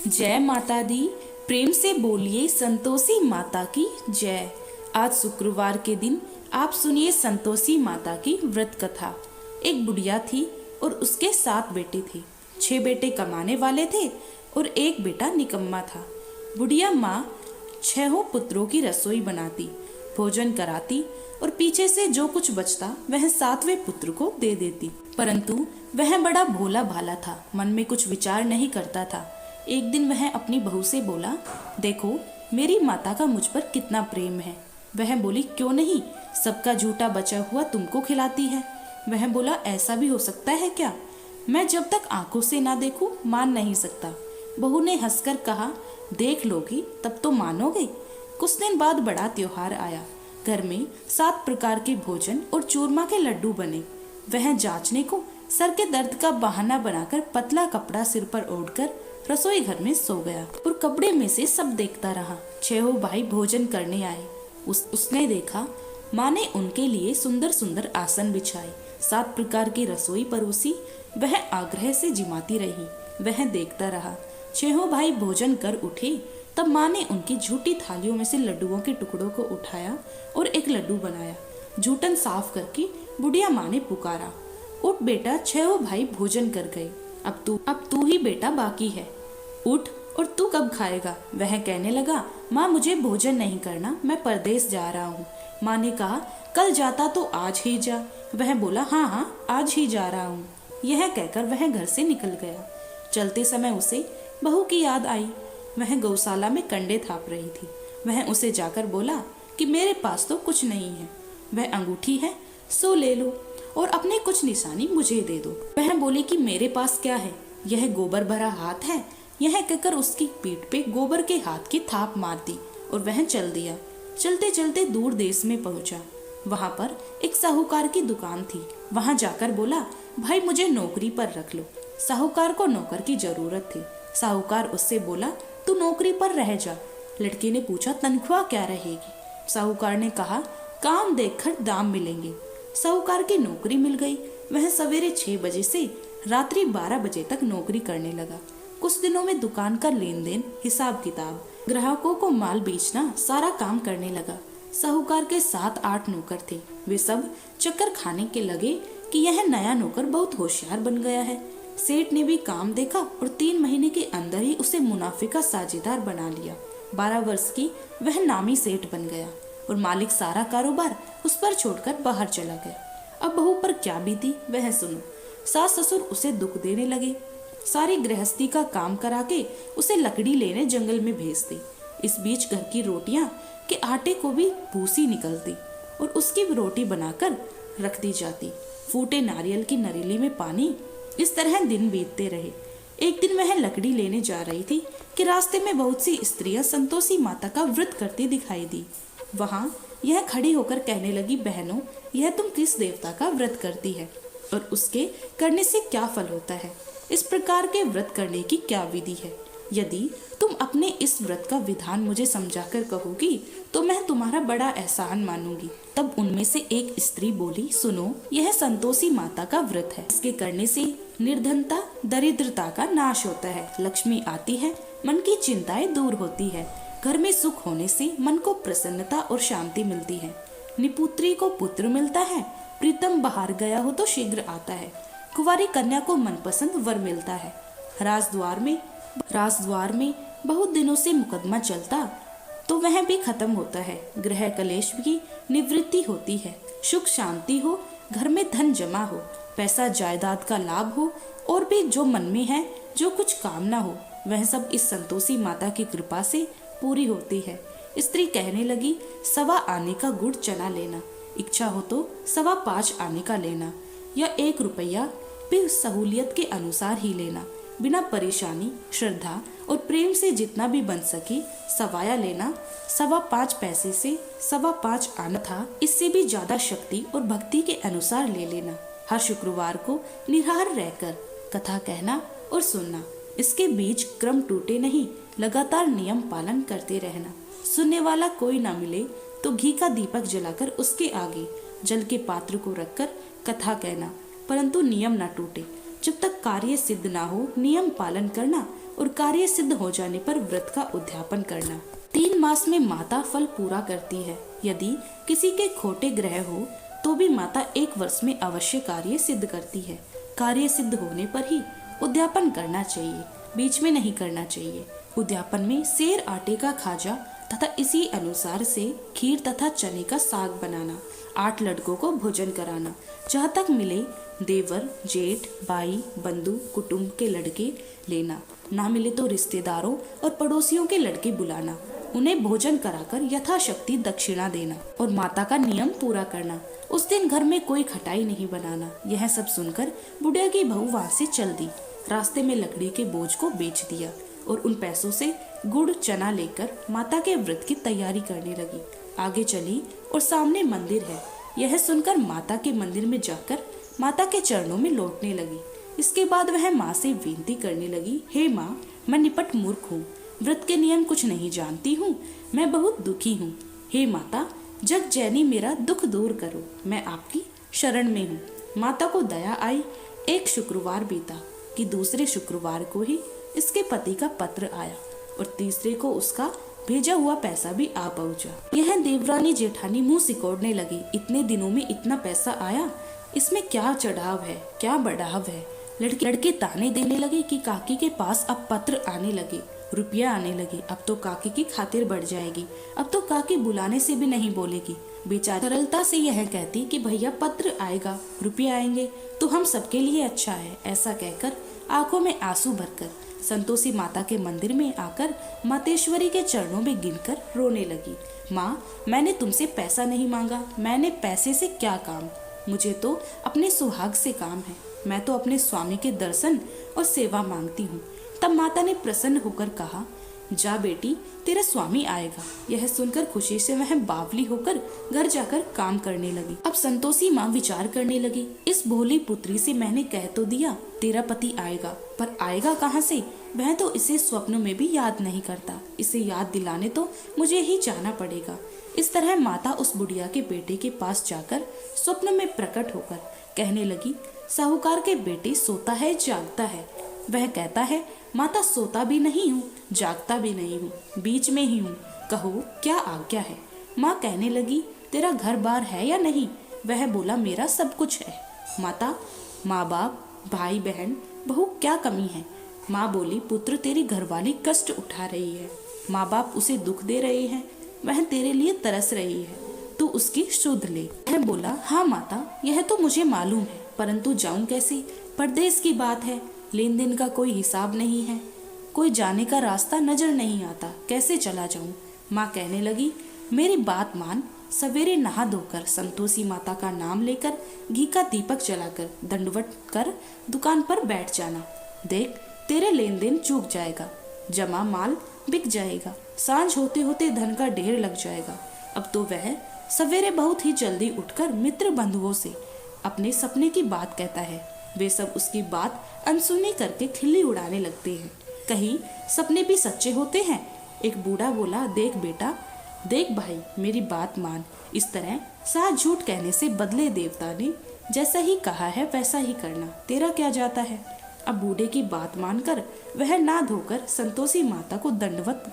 जय माता दी। प्रेम से बोलिए संतोषी माता की जय। आज शुक्रवार के दिन आप सुनिए संतोषी माता की व्रत कथा। एक बुढ़िया थी और उसके 7 बेटे थे। 6 बेटे कमाने वाले थे और एक बेटा निकम्मा था। बुढ़िया माँ 6 पुत्रों की रसोई बनाती, भोजन कराती और पीछे से जो कुछ बचता वह 7वें पुत्र को दे देती। परंतु वह बड़ा भोला भाला था, मन में कुछ विचार नहीं करता था। एक दिन वह अपनी बहू से बोला, देखो मेरी माता का मुझ पर कितना प्रेम है। वह बोली, क्यों नहीं, सबका झूठा बचा हुआ तुमको खिलाती है। वह बोला, ऐसा भी हो सकता है क्या? मैं जब तक आंखों से ना देखूं मान नहीं सकता। बहू ने हंसकर कहा, देख लोगी तब तो मानोगे। कुछ दिन बाद बड़ा त्योहार आया। घर में 7 प्रकार के भोजन और चूरमा के लड्डू बने। वह जांचने को सर के दर्द का बहाना बनाकर पतला कपड़ा सिर पर ओढ़कर रसोई घर में सो गया और कपड़े में से सब देखता रहा। 6 भाई भोजन करने आए। उसने देखा माँ ने उनके लिए सुंदर सुंदर आसन बिछाए, 7 प्रकार की रसोई परोसी। वह आग्रह से जिमाती रही। वह देखता रहा। 6 भाई भोजन कर उठे तब माँ ने उनकी झूठी थालियों में से लड्डुओं के टुकड़ों को उठाया और एक लड्डू बनाया। जूठन साफ करके बुढ़िया माँ ने पुकारा, उठ बेटा, 6 भाई भोजन कर गए, अब तू ही बेटा बाकी है, उठ और तू कब खाएगा? वह कहने लगा, माँ मुझे भोजन नहीं करना, मैं परदेश जा रहा हूँ। माँ ने कहा, कल जाता तो आज ही जा। वह बोला, हाँ हाँ आज ही जा रहा हूँ। यह कहकर वह घर से निकल गया। चलते समय उसे बहू की याद आई। वह गौशाला में कंडे थाप रही थी। वह उसे जाकर बोला कि मेरे पास तो कुछ नहीं है, वह अंगूठी है सो ले लो और अपने कुछ निशानी मुझे दे दो। वह बोली कि मेरे पास क्या है, यह गोबर भरा हाथ है। यह कहकर उसकी पीठ पे गोबर के हाथ की थाप मार दी और वह चल दिया। चलते चलते दूर देश में पहुंचा। वहां पर एक साहूकार की दुकान थी। वहां जाकर बोला, भाई मुझे नौकरी पर रख लो। साहूकार को नौकर की जरूरत थी। साहूकार उससे बोला, तू नौकरी पर रह जा। लड़के ने पूछा, तनख्वाह क्या रहेगी? साहूकार ने कहा, काम देखकर दाम मिलेंगे। साहूकार की नौकरी मिल गई। वह सवेरे 6 बजे से रात्रि 12 बजे तक नौकरी करने लगा। कुछ दिनों में दुकान का लेन देन, हिसाब किताब, ग्राहकों को माल बेचना, सारा काम करने लगा। साहूकार के 7-8 नौकर थे। वे सब चक्कर खाने के लगे कि यह नया नौकर बहुत होशियार बन गया है। सेठ ने भी काम देखा और 3 महीने के अंदर ही उसे मुनाफे का साझेदार बना लिया। 12 वर्ष की वह नामी सेठ बन गया और मालिक सारा कारोबार उस पर छोड़कर बाहर चला गया। अब बहू पर क्या बीती वह सुनो। सास ससुर उसे दुख देने लगे। सारी गृहस्थी का काम करा के उसे लकड़ी लेने जंगल में भेज दी। इस बीच घर की रोटियां के आटे को भी भूसी निकलती और उसकी रोटी बनाकर रख दी जाती। फूटे नारियल की नरीली में पानी। इस तरह दिन बीतते रहे। एक दिन वह लकड़ी लेने जा रही थी कि रास्ते में बहुत सी स्त्रियां संतोषी माता का व्रत करती दिखाई दी। वहां यह खड़ी होकर कहने लगी, बहनों यह तुम किस देवता का व्रत करती है और उसके करने से क्या फल होता है? इस प्रकार के व्रत करने की क्या विधि है? यदि तुम अपने इस व्रत का विधान मुझे समझाकर कहोगी तो मैं तुम्हारा बड़ा एहसान मानूंगी। तब उनमें से एक स्त्री बोली, सुनो, यह संतोषी माता का व्रत है। इसके करने से निर्धनता, दरिद्रता का नाश होता है, लक्ष्मी आती है, मन की चिंताएं दूर होती है, घर में सुख होने से मन को प्रसन्नता और शांति मिलती है, निपुत्री को पुत्र मिलता है, प्रीतम बाहर गया हो तो शीघ्र आता है, कुंवारी कन्या को मनपसंद वर मिलता है, राजद्वार में बहुत दिनों से मुकदमा चलता तो वह भी खत्म होता है, गृह कलेश की निवृत्ति होती है, सुख शांति हो, घर में धन जमा हो, पैसा जायदाद का लाभ हो और भी जो मन में है, जो कुछ कामना हो, वह सब इस संतोषी माता की कृपा से पूरी होती है। स्त्री कहने लगी, 1.25 आने का गुड़ चना लेना, इच्छा हो तो 5.25 आने का लेना, या 1 रुपया भी सहूलियत के अनुसार ही लेना, बिना परेशानी, श्रद्धा और प्रेम से जितना भी बन सके सवाया लेना। 5.25 पैसे से 5.25 आना था, इससे भी ज्यादा शक्ति और भक्ति के अनुसार ले लेना। हर शुक्रवार को निराहार रहकर कथा कहना और सुनना। इसके बीच क्रम टूटे नहीं, लगातार नियम पालन करते रहना। सुनने वाला कोई ना मिले तो घी का दीपक जलाकर उसके आगे जल के पात्र को रखकर कथा कहना, परंतु नियम ना टूटे। जब तक कार्य सिद्ध ना हो नियम पालन करना और कार्य सिद्ध हो जाने पर व्रत का उद्यापन करना। 3 मास में माता फल पूरा करती है। यदि किसी के खोटे ग्रह हो तो भी माता 1 वर्ष में अवश्य कार्य सिद्ध करती है। कार्य सिद्ध होने पर ही उद्यापन करना चाहिए, बीच में नहीं करना चाहिए। उद्यापन में सेर आटे का खाजा तथा इसी अनुसार से खीर तथा चने का साग बनाना, 8 लड़कों को भोजन कराना, जहाँ तक मिले देवर, जेठ, भाई, बंधु, कुटुंब के लड़के लेना, ना मिले तो रिश्तेदारों और पड़ोसियों के लड़के बुलाना, उन्हें भोजन कराकर यथाशक्ति दक्षिणा देना और माता का नियम पूरा करना। उस दिन घर में कोई खटाई नहीं बनाना। यह सब सुनकर बुढ़िया की बहू वहाँ से चल दी। रास्ते में लकड़ी के बोझ को बेच दिया और उन पैसों से गुड़ चना लेकर माता के व्रत की तैयारी करने लगी। आगे चली और सामने मंदिर है। यह सुनकर माता के मंदिर में जाकर माता के चरणों में लौटने लगी। इसके बाद वह माँ से विनती करने लगी, हे माँ, मैं निपट मूर्ख हूँ, व्रत के नियम कुछ नहीं जानती हूँ, मैं बहुत दुखी हूँ। हे माता, जग जैनी मेरा दुख दूर करो, मैं आपकी शरण में हूँ। माता को दया आई। एक शुक्रवार बीता कि दूसरे शुक्रवार को ही इसके पति का पत्र आया और तीसरे को उसका भेजा हुआ पैसा भी आ पहुंचा। यह देवरानी जेठानी मुंह सिकोड़ने लगी, इतने दिनों में इतना पैसा आया, इसमें क्या चढ़ाव है, क्या बढ़ाव है। लड़के ताने देने लगे कि काकी के पास अब पत्र आने लगे, रुपया आने लगे, अब तो काकी की खातिर बढ़ जाएगी, अब तो काकी बुलाने से भी नहीं बोलेगी। बेचारी सरलता से यह कहती कि भैया पत्र आएगा, रुपये आएंगे तो हम सबके लिए अच्छा है। ऐसा कहकर आंखों में आंसू भरकर संतोषी माता के मंदिर में आकर मातेश्वरी के चरणों में गिनकर रोने लगी। माँ, मैंने तुमसे पैसा नहीं मांगा, मैंने पैसे से क्या काम, मुझे तो अपने सुहाग से काम है, मैं तो अपने स्वामी के दर्शन और सेवा मांगती हूँ। तब माता ने प्रसन्न होकर कहा, जा बेटी, तेरा स्वामी आएगा। यह सुनकर खुशी से वह बावली होकर घर जाकर काम करने लगी। अब संतोषी माँ विचार करने लगी, इस भोली पुत्री से मैंने कह तो दिया तेरा पति आएगा, पर आएगा कहाँ से? वह तो इसे स्वप्न में भी याद नहीं करता, इसे याद दिलाने तो मुझे ही जाना पड़ेगा। इस तरह माता उस बुढ़िया के बेटे के पास जाकर स्वप्न में प्रकट होकर कहने लगी, साहूकार के बेटे सोता है जागता है। वह कहता है, माता सोता भी नहीं हूँ, जागता भी नहीं हूँ, बीच में ही हूँ, कहो क्या आज्ञा है। माँ कहने लगी, तेरा घर बार है या नहीं? वह बोला, मेरा सब कुछ है। माता, माँ बाप, भाई बहन, बहू क्या कमी है? माँ बोली, पुत्र तेरी घरवाली कष्ट उठा रही है, माँ बाप उसे दुख दे रहे हैं, वह तेरे लिए तरस रही है, तू उसकी सुध ले। वह बोला, हाँ माता, यह तो मुझे मालूम है, परंतु जाऊं कैसे? परदेश की बात है, लेन देन का कोई हिसाब नहीं है, कोई जाने का रास्ता नजर नहीं आता, कैसे चला जाऊं? माँ कहने लगी, मेरी बात मान, सवेरे नहा धोकर संतोषी माता का नाम लेकर घी का दीपक जलाकर दंडवत कर दुकान पर बैठ जाना। देख, तेरे लेन देन चूक जाएगा, जमा माल बिक जाएगा, सांझ होते होते धन का ढेर लग जाएगा। अब तो वह सवेरे बहुत ही जल्दी उठकर मित्र बंधुओं से अपने सपने की बात कहता है। वे सब उसकी बात अनसुनी करके खिल्ली उड़ाने लगते हैं। कहीं सपने भी सच्चे होते हैं। एक बूढ़ा बोला, देख बेटा, देख भाई, मेरी बात मान। इस तरह साथ झूठ कहने से बदले देवता ने जैसा ही कहा है वैसा ही करना, तेरा क्या जाता है। अब बूढ़े की बात मानकर वह ना धोकर संतोषी माता को दंडवत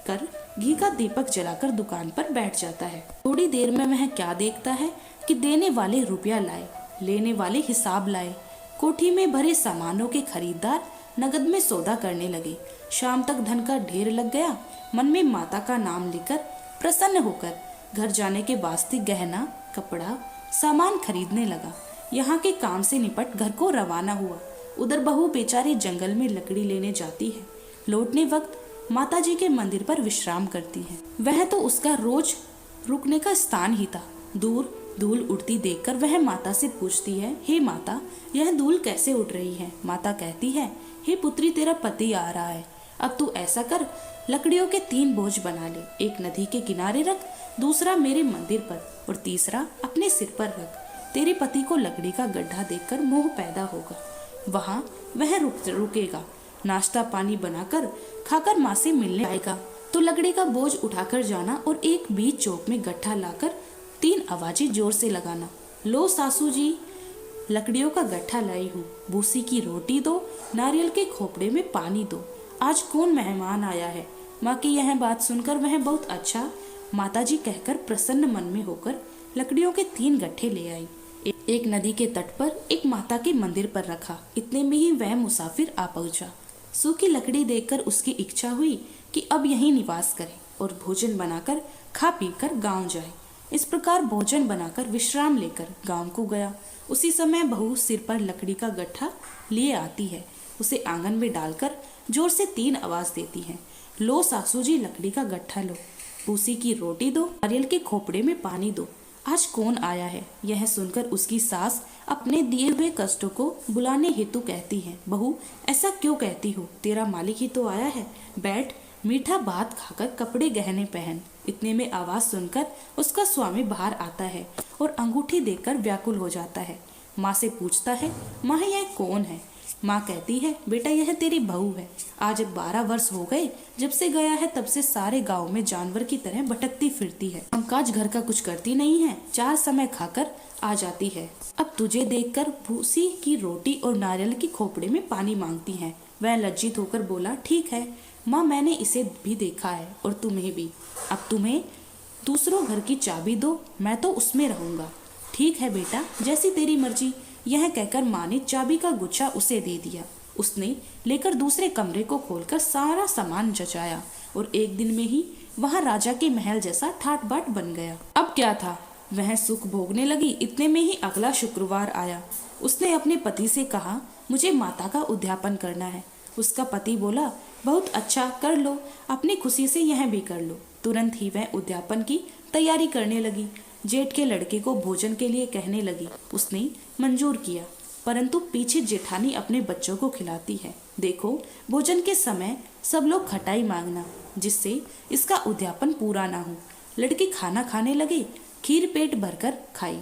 कर घी का दीपक जलाकर दुकान पर बैठ जाता है। थोड़ी देर में वह क्या देखता है कि देने वाले रुपया लाए, लेने वाले हिसाब लाए। कोठी में भरे सामानों के खरीदार नगद में सौदा करने लगे। शाम तक धन का ढेर लग गया। मन में माता का नाम लेकर प्रसन्न होकर घर जाने के वास्ते गहना, कपड़ा, सामान खरीदने लगा। यहाँ के काम से निपट घर को रवाना हुआ। उधर बहू बेचारी जंगल में लकड़ी लेने जाती है। लौटने वक्त माताजी के मंदिर पर विश्राम करती है। वह तो उसका रोज रुकने का स्थान ही था। दूर धूल उड़ती देखकर वह माता से पूछती है, हे माता, यह धूल कैसे उड़ रही है? माता कहती है, हे पुत्री, तेरा पति आ रहा है। अब तू ऐसा कर, लकड़ियों के 3 बोझ बना ले, एक नदी के किनारे रख, दूसरा मेरे मंदिर पर और तीसरा अपने सिर पर रख। तेरे पति को लकड़ी का गड्ढा देखकर मोह पैदा होगा, वहाँ वह रुकेगा, नाश्ता पानी बनाकर खाकर माँ से मिलने आएगा। तो लकड़ी का बोझ उठाकर जाना और एक बीच चौक में गड्ढा लाकर 3 आवाजें जोर से लगाना, लो सासू जी, लकड़ियों का गट्ठा लाई हूँ, भूसी की रोटी दो, नारियल के खोपड़े में पानी दो, आज कौन मेहमान आया है। माँ की यह बात सुनकर वह बहुत अच्छा माताजी कहकर प्रसन्न मन में होकर लकड़ियों के 3 गट्ठे ले आई। एक नदी के तट पर एक माता के मंदिर पर रखा। इतने में ही वह मुसाफिर आ पहुंचा। सूखी लकड़ी देखकर उसकी इच्छा हुई कि अब यहीं निवास करे और भोजन बनाकर खा पीकर गांव जाए। इस प्रकार भोजन बनाकर विश्राम लेकर गांव को गया। उसी समय बहू सिर पर लकड़ी का गट्ठा लिए आती है। उसे आंगन में डालकर जोर से 3 आवाज देती है। लो सासू जी, लकड़ी का गट्ठा लो, भूसी की रोटी दो, नारियल के खोपड़े में पानी दो। आज कौन आया है। यह सुनकर उसकी सास अपने दिए हुए कष्टों को बुलाने हेतु कहती है, बहू ऐसा क्यों कहती हो, तेरा मालिक ही तो आया है, बैठ मीठा भात खाकर कपड़े गहने पहन। इतने में आवाज सुनकर उसका स्वामी बाहर आता है और अंगूठी देखकर व्याकुल हो जाता है। माँ से पूछता है, माँ यह कौन है। माँ कहती है, बेटा यह तेरी बहू है। आज 12 वर्ष हो गए जब से गया है, तब से सारे गांव में जानवर की तरह भटकती फिरती है। कामकाज घर का कुछ करती नहीं है, 4 समय खाकर आ जाती है। अब तुझे देखकर भूसी की रोटी और नारियल की खोपड़े में पानी मांगती है। वह लज्जित होकर बोला, ठीक है माँ, मैंने इसे भी देखा है और तुम्हें भी। अब तुम्हें दूसरों घर की चाबी दो, मैं तो उसमें रहूंगा। ठीक है बेटा, जैसी तेरी मर्जी। यह कहकर माँ ने चाबी का गुच्छा उसे दे दिया। उसने लेकर दूसरे कमरे को खोलकर सारा सामान जचाया और एक दिन में ही वहाँ राजा के महल जैसा ठाट बाट बन गया। अब क्या था, वह सुख भोगने लगी। इतने में ही अगला शुक्रवार आया। उसने अपने पति से कहा, मुझे माता का उद्यापन करना है। उसका पति बोला, बहुत अच्छा, कर लो, अपनी खुशी से यह भी कर लो। तुरंत ही वह उद्यापन की तैयारी करने लगी। जेठ के लड़के को भोजन के लिए कहने लगी। उसने मंजूर किया, परंतु पीछे जेठानी अपने बच्चों को खिलाती है। देखो, भोजन के समय सब लोग खटाई मांगना, जिससे इसका उद्यापन पूरा ना हो। लड़के खाना खाने लगे। खीर पेट भरकर खाई,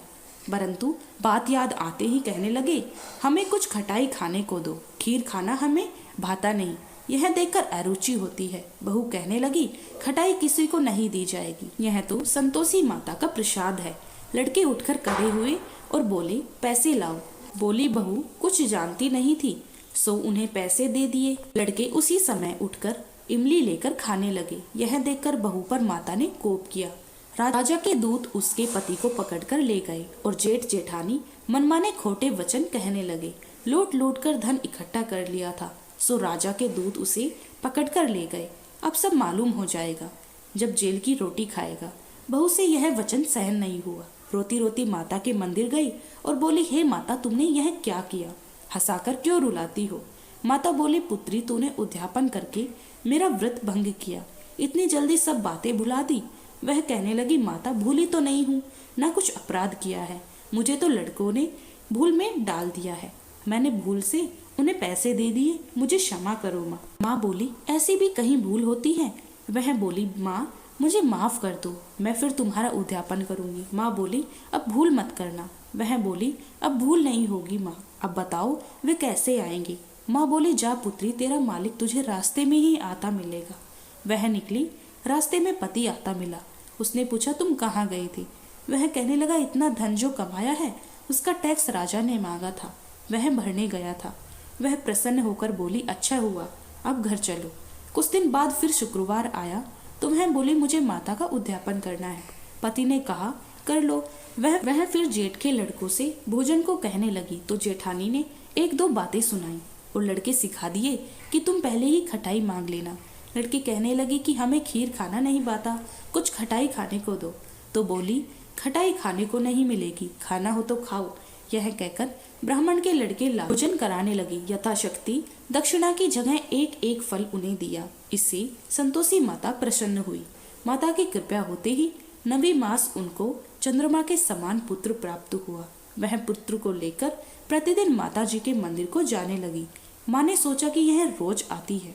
परंतु बात याद आते ही कहने लगे, हमें कुछ खटाई खाने को दो, खीर खाना हमें भाता नहीं। यह देखकर अरुचि होती है। बहू कहने लगी, खटाई किसी को नहीं दी जाएगी, यह तो संतोषी माता का प्रसाद है। लड़के उठकर खड़े हुए और बोले, पैसे लाओ। बोली बहू कुछ जानती नहीं थी, सो उन्हें पैसे दे दिए। लड़के उसी समय उठकर इमली लेकर खाने लगे। यह देखकर बहू पर माता ने कोप किया। राजा के दूत उसके पति को पकड़कर ले गए और जेठ जेठानी मनमाने खोटे वचन कहने लगे। लूट लूट कर धन इकट्ठा कर लिया था, सो राजा के दूत उसे पकड़कर ले गए। अब सब मालूम हो जाएगा जब जेल की रोटी खाएगा। बहू से यह वचन सहन नहीं हुआ। रोती रोती माता के मंदिर गई और बोली, हे माता, तुमने यह क्या किया, हंसाकर क्यों रुलाती हो। माता बोली, पुत्री, तूने उद्यापन करके मेरा व्रत भंग किया, इतनी जल्दी सब बातें भुला दी। वह कहने लगी, माता भूली तो नहीं हूँ, ना कुछ अपराध किया है, मुझे तो लड़कों ने भूल में डाल दिया है, मैंने भूल से उन्हें पैसे दे दिए, मुझे क्षमा करो माँ। माँ बोली, ऐसी भी कहीं भूल होती है। वह बोली, माँ मुझे माफ कर दो, मैं फिर तुम्हारा उद्यापन करूंगी। माँ बोली, अब भूल मत करना। वह बोली, अब भूल नहीं होगी माँ, अब बताओ वे कैसे आएंगे। माँ बोली, जा पुत्री, तेरा मालिक तुझे रास्ते में ही आता मिलेगा। वह निकली। रास्ते में पति आता मिला। उसने पूछा, तुम कहाँ गई थी। वह कहने लगा, इतना धन जो कमाया है उसका टैक्स राजा ने मांगा था, वह भरने गया था। वह प्रसन्न होकर बोली, अच्छा हुआ, अब घर चलो। कुछ दिन बाद फिर शुक्रवार आया तो वह बोली, मुझे माता का उद्यापन करना है। पति ने कहा, कर लो। वह फिर जेठ के लड़कों से भोजन को कहने लगी तो जेठानी ने 1-2 बातें सुनाई और लड़के सिखा दिए कि तुम पहले ही खटाई मांग लेना। लड़की कहने लगी कि हमें खीर खाना नहीं पाता, कुछ खटाई खाने को दो। तो बोली, खटाई खाने को नहीं मिलेगी, खाना हो तो खाओ। यह कहकर ब्राह्मण के लड़के भोजन कराने लगी। यथाशक्ति दक्षिणा की जगह 1-1 फल उन्हें दिया। इससे संतोषी माता प्रसन्न हुई। माता की कृपा होते ही 9वें मास उनको चंद्रमा के समान पुत्र प्राप्त हुआ। वह पुत्र को लेकर प्रतिदिन माता जी के मंदिर को जाने लगी। माँ ने सोचा कि यह रोज आती है,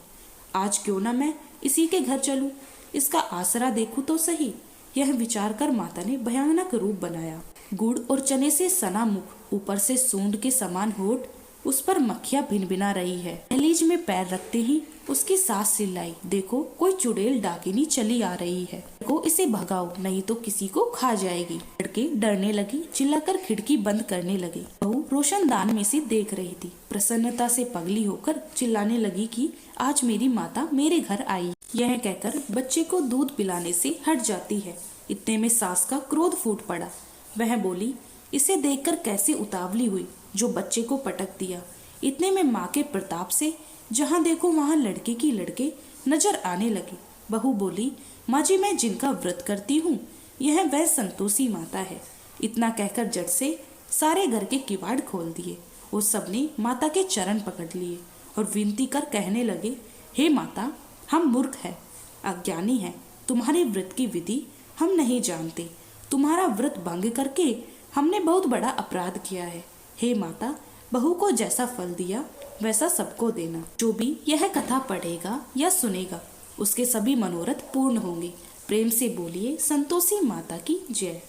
आज क्यों ना मैं इसी के घर चलूं, इसका आसरा देखूं तो सही। यह विचार कर माता ने भयानक रूप बनाया। गुड़ और चने से सना मुख, ऊपर से सूंड के समान होठ, उस पर मक्खियां भिनभिना रही है। दहलीज में पैर रखते ही उसकी सास चिल्लाई, देखो कोई चुड़ैल डाकिनी चली आ रही है, को इसे भगाओ नहीं तो किसी को खा जाएगी। लड़के डरने लगी, चिल्लाकर खिड़की बंद करने लगे। बहू रोशनदान में से देख रही थी। प्रसन्नता से पगली होकर चिल्लाने लगी कि आज मेरी माता मेरे घर आई। यह कहकर बच्चे को दूध पिलाने से हट जाती है। इतने में सास का क्रोध फूट पड़ा। वह बोली, इसे देखकर कैसे उतावली हुई जो बच्चे को पटक दिया। इतने में माँ के प्रताप से जहाँ देखो वहाँ लड़के की लड़के नजर आने लगे। बहू बोली, माँ जी, मैं जिनका व्रत करती हूँ यह वह संतोषी माता है। इतना कहकर जट से सारे घर के किवाड़ खोल दिए और सबने माता के चरण पकड़ लिए और विनती कर कहने लगे, हे माता, हम मूर्ख हैं, अज्ञानी हैं, तुम्हारे व्रत की विधि हम नहीं जानते। तुम्हारा व्रत भंग करके हमने बहुत बड़ा अपराध किया है। हे माता, बहू को जैसा फल दिया वैसा सबको देना। जो भी यह कथा पढ़ेगा या सुनेगा उसके सभी मनोरथ पूर्ण होंगे। प्रेम से बोलिए संतोषी माता की जय।